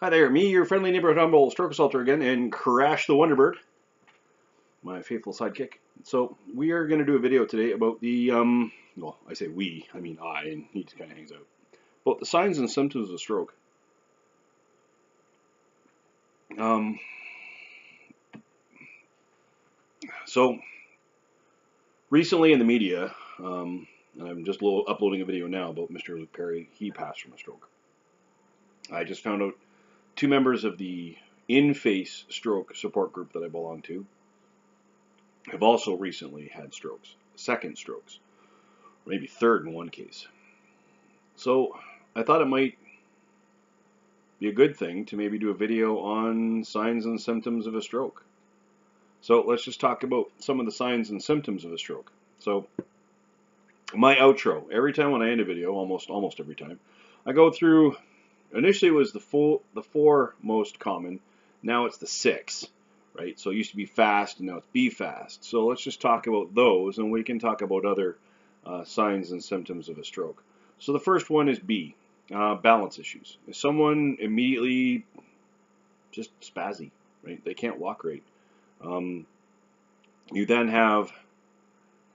Hi there, me, your friendly neighborhood humble stroke assaulter again, and Crash the Wonderbird, my faithful sidekick. So we are going to do a video today about the, well, I say we, I mean I, and he just kind of hangs out, about the signs and symptoms of stroke. So recently in the media, and I'm just uploading a video now about Mr. Luke Perry. He passed from a stroke. I just found out 2 members of the in-face stroke support group that I belong to have also recently had strokes, second strokes, maybe third in one case. So I thought it might be a good thing to maybe do a video on signs and symptoms of a stroke. So let's just talk about some of the signs and symptoms of a stroke. So my outro, every time when I end a video, almost every time, I go through, initially it was the 4 most common, now it's the 6. Right? So it used to be fast, and now it's be fast. So let's just talk about those, and we can talk about other signs and symptoms of a stroke. So the first one is B, balance issues. Is someone immediately just spazzy, right? They can't walk right. You then have,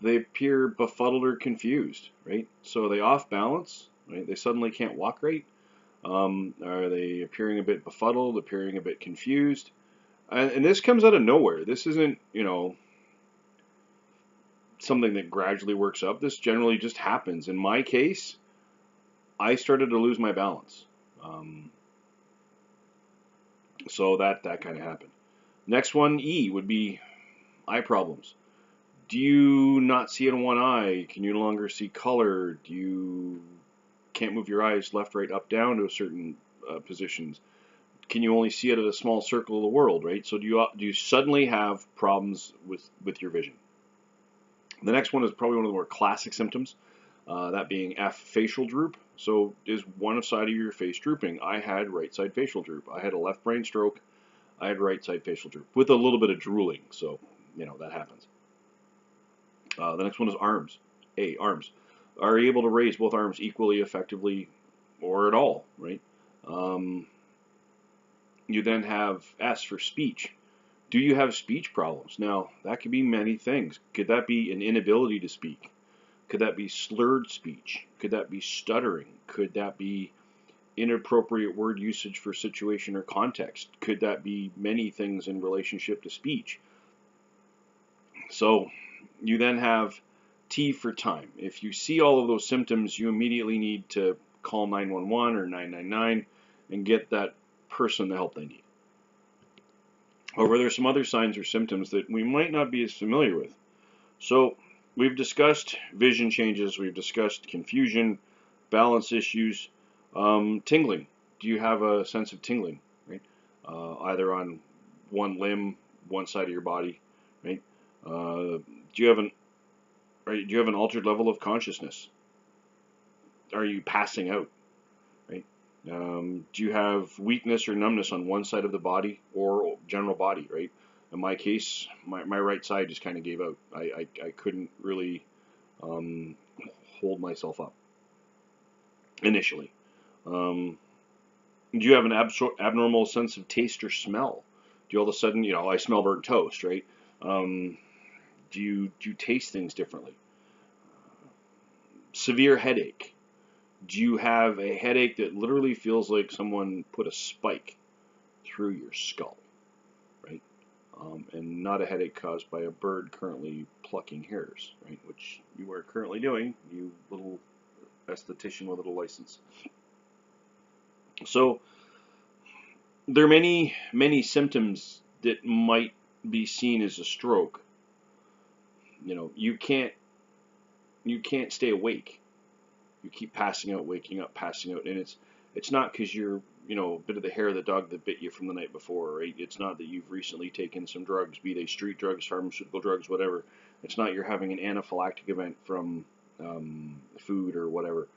they appear befuddled or confused, right? So they off balance, right? They suddenly can't walk right. Are they appearing a bit befuddled, appearing a bit confused? And this comes out of nowhere. This isn't, something that gradually works up. This generally just happens. In my case, I started to lose my balance. So that kind of happened. Next one, E, would be eye problems. Do you not see in one eye? Can you no longer see color? Do you can't move your eyes left, right, up, down to a certain positions? Can you only see it at a small circle of the world, right? So do you suddenly have problems with your vision? The next one is probably one of the more classic symptoms, that being F, facial droop. So is one side of your face drooping? I had right side facial droop. I had a left brain stroke. I had right side facial droop with a little bit of drooling. So, that happens. The next one is arms. A, arms. Are you able to raise both arms equally effectively or at all, right? You then have S for speech. Do you have speech problems? Now, that could be many things. Could that be an inability to speak? Could that be slurred speech? Could that be stuttering? Could that be inappropriate word usage for situation or context? Could that be many things in relationship to speech? So you then have T for time. If you see all of those symptoms, you immediately need to call 911 or 999 and get that person the help they need. However, there's some other signs or symptoms that we might not be as familiar with. So we've discussed vision changes, we've discussed confusion, balance issues, tingling. Do you have a sense of tingling, right? Either on one limb, one side of your body, right? Do you have an altered level of consciousness? Are you passing out, right? Do you have weakness or numbness on one side of the body or general body, right? In my case, my right side just kind of gave out. I couldn't really hold myself up initially. Do you have an abnormal sense of taste or smell? Do you all of a sudden, I smell burnt toast, right? Do you taste things differently? Severe headache. Do you have a headache that literally feels like someone put a spike through your skull, right? And not a headache caused by a bird currently plucking hairs, right? Which you are currently doing, you little esthetician with a little license. So there are many symptoms that might be seen as a stroke. You can't stay awake. You keep passing out, waking up, passing out, and it's not because you're a bit of the hair of the dog that bit you from the night before, right? It's not that you've recently taken some drugs, be they street drugs, pharmaceutical drugs, whatever. It's not you're having an anaphylactic event from food or whatever.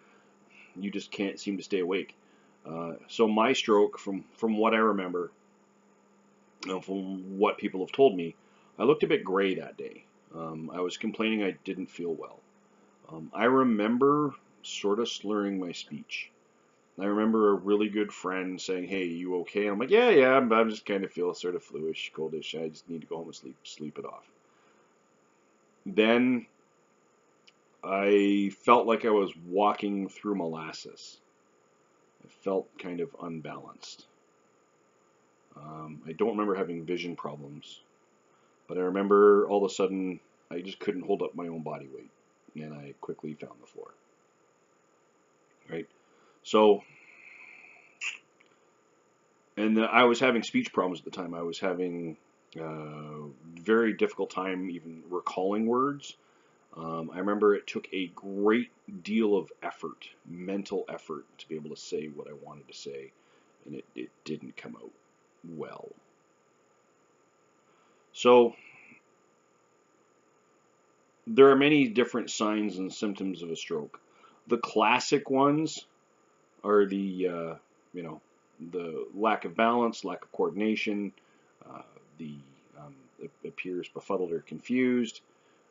You just can't seem to stay awake. So my stroke, from what I remember, from what people have told me, I looked a bit gray that day. I was complaining I didn't feel well. I remember sort of slurring my speech. I remember a really good friend saying, "Hey, you okay?" I'm like, "Yeah, yeah, I'm just kind of feel sort of fluish, coldish. I just need to go home and sleep it off." Then I felt like I was walking through molasses. I felt kind of unbalanced. I don't remember having vision problems, but I remember all of a sudden I just couldn't hold up my own body weight, and I quickly found the floor. Right? So, and I was having speech problems at the time. I was having very difficult time even recalling words. I remember it took a great deal of effort, mental effort, to be able to say what I wanted to say, and it didn't come out well. So there are many different signs and symptoms of a stroke. The classic ones are you know, the lack of balance, lack of coordination, the it appears befuddled or confused,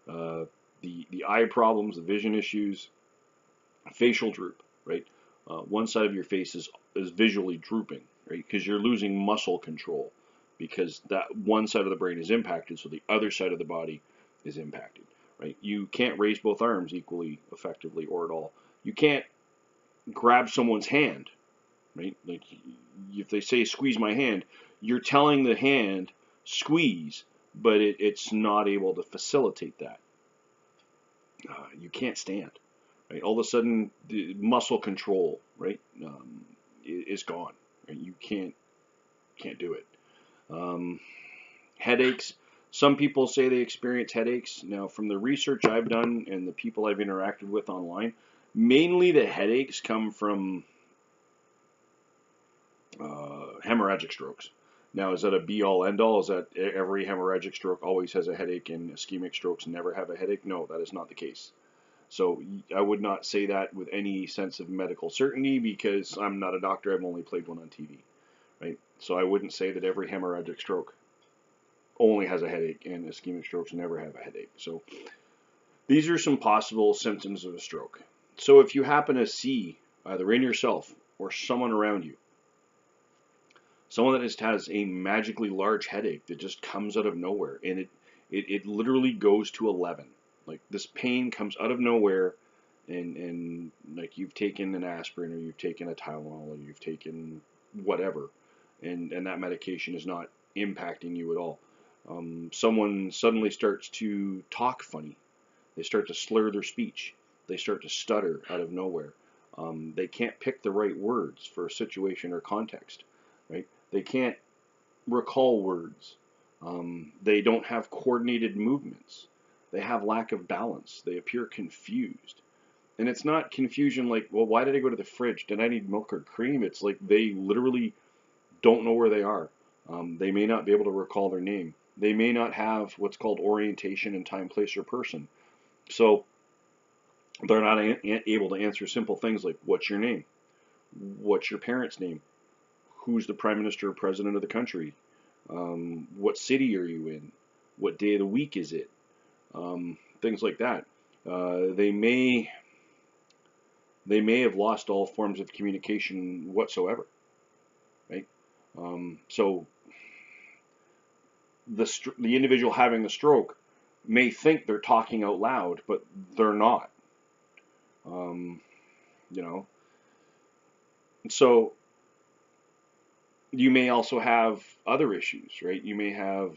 uh, the eye problems, the vision issues, facial droop, right? One side of your face is visually drooping, right? Because you're losing muscle control because that one side of the brain is impacted, so the other side of the body is impacted, right? You can't raise both arms equally effectively or at all. You can't grab someone's hand, right? Like if they say squeeze my hand, you're telling the hand squeeze, but it's not able to facilitate that. You can't stand, right? All of a sudden, the muscle control, right, is gone. Right? You can't do it. Um, Headaches. Some people say they experience headaches. Now, from the research I've done and the people I've interacted with online, mainly the headaches come from hemorrhagic strokes. Now, is that a be all end all? Is that every hemorrhagic stroke always has a headache and ischemic strokes never have a headache? No, that is not the case. So I would not say that with any sense of medical certainty because I'm not a doctor. I've only played one on TV, right? So I wouldn't say that every hemorrhagic stroke only has a headache and ischemic strokes never have a headache. So these are some possible symptoms of a stroke. So if you happen to see either in yourself or someone around you, someone that just has a magically large headache that just comes out of nowhere and it literally goes to 11. Like this pain comes out of nowhere and like you've taken an aspirin or you've taken a Tylenol or you've taken whatever and that medication is not impacting you at all. Someone suddenly starts to talk funny. They start to slur their speech. They start to stutter out of nowhere. They can't pick the right words for a situation or context, right? They can't recall words. They don't have coordinated movements. They have lack of balance. They appear confused. And it's not confusion like, well, why did I go to the fridge? Did I need milk or cream? It's like they literally don't know where they are. They may not be able to recall their name. They may not have what's called orientation in time, place, or person. So they're not able to answer simple things like, what's your name? What's your parents' name? Who's the prime minister or president of the country? What city are you in? What day of the week is it? Things like that. They may have lost all forms of communication whatsoever, right? So the individual having the stroke may think they're talking out loud, but they're not. Um, you know, so you may also have other issues, right? You may have,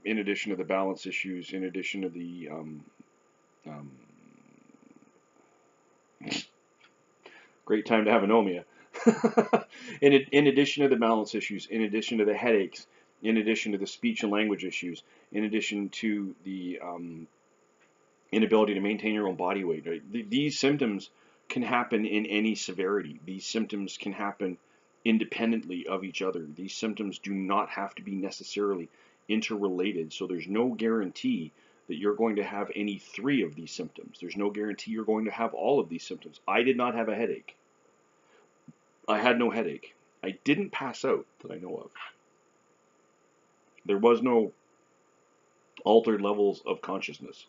in addition to the balance issues, in addition to the um, great time to have anomia. In addition to the balance issues, in addition to the headaches, in addition to the speech and language issues, in addition to the inability to maintain your own body weight, right? These symptoms can happen in any severity. These symptoms can happen independently of each other. These symptoms do not have to be necessarily interrelated. So there's no guarantee that you're going to have any three of these symptoms. There's no guarantee you're going to have all of these symptoms. I did not have a headache. I had no headache. I didn't pass out that I know of. There was no altered levels of consciousness.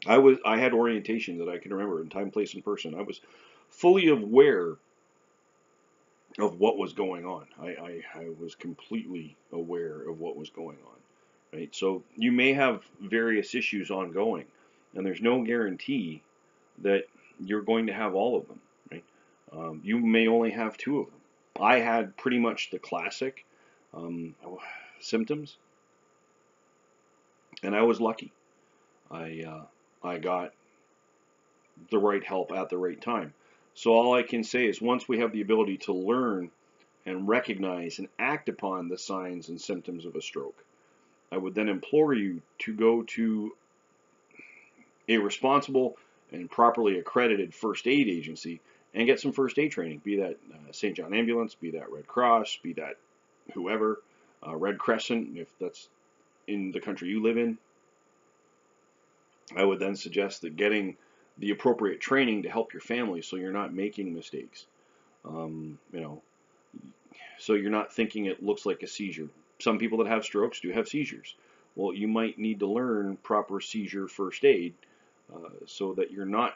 I had orientation that I can remember in time, place, and person. I was fully aware of what was going on. I was completely aware of what was going on, right? So you may have various issues ongoing, and there's no guarantee that you're going to have all of them, right? You may only have two of them. I had pretty much the classic um, symptoms, and I was lucky. I got the right help at the right time. So all I can say is once we have the ability to learn and recognize and act upon the signs and symptoms of a stroke, I would then implore you to go to a responsible and properly accredited first aid agency and get some first aid training, be that St. John Ambulance, be that Red Cross, be that whoever, Red Crescent, if that's in the country you live in. I would then suggest that getting the appropriate training to help your family so you're not making mistakes. You know, so you're not thinking it looks like a seizure. Some people that have strokes do have seizures. Well, you might need to learn proper seizure first aid so that you're not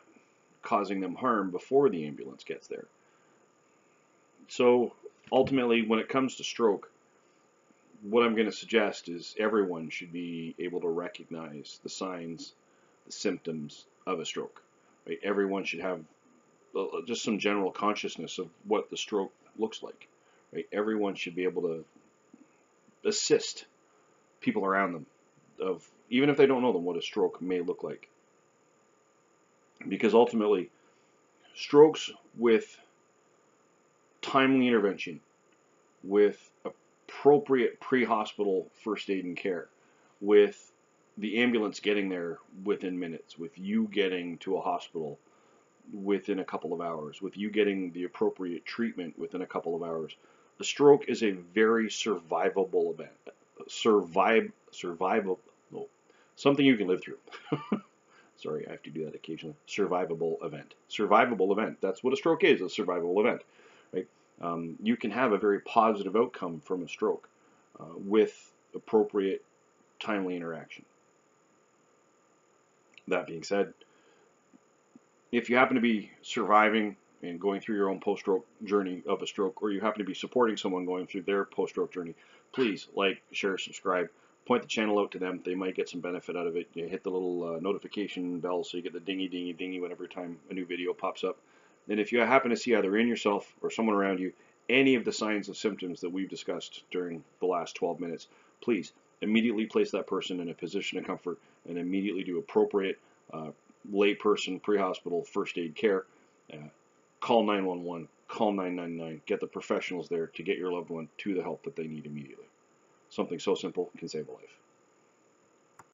causing them harm before the ambulance gets there. So ultimately, when it comes to stroke, what I'm going to suggest is everyone should be able to recognize the signs, the symptoms of a stroke. Right? Everyone should have just some general consciousness of what the stroke looks like. Right? Everyone should be able to assist people around them of, even if they don't know them, what a stroke may look like. Because ultimately, strokes with timely intervention, with appropriate pre-hospital first aid and care, with the ambulance getting there within minutes, with you getting to a hospital within a couple of hours, with you getting the appropriate treatment within a couple of hours. A stroke is a very survivable event. Survivable, no, something you can live through. Sorry, I have to do that occasionally. Survivable event. Survivable event. That's what a stroke is, a survivable event. Right? You can have a very positive outcome from a stroke with appropriate, timely interaction. That being said, if you happen to be surviving and going through your own post-stroke journey of a stroke, or you happen to be supporting someone going through their post-stroke journey, please like, share, subscribe, point the channel out to them. They might get some benefit out of it. You hit the little notification bell so you get the dingy, dingy, dingy whenever time a new video pops up. And if you happen to see either in yourself or someone around you any of the signs and symptoms that we've discussed during the last 12 minutes, please immediately place that person in a position of comfort and immediately do appropriate layperson pre-hospital first aid care. Call 911, call 999, get the professionals there to get your loved one to the help that they need immediately. Something so simple can save a life.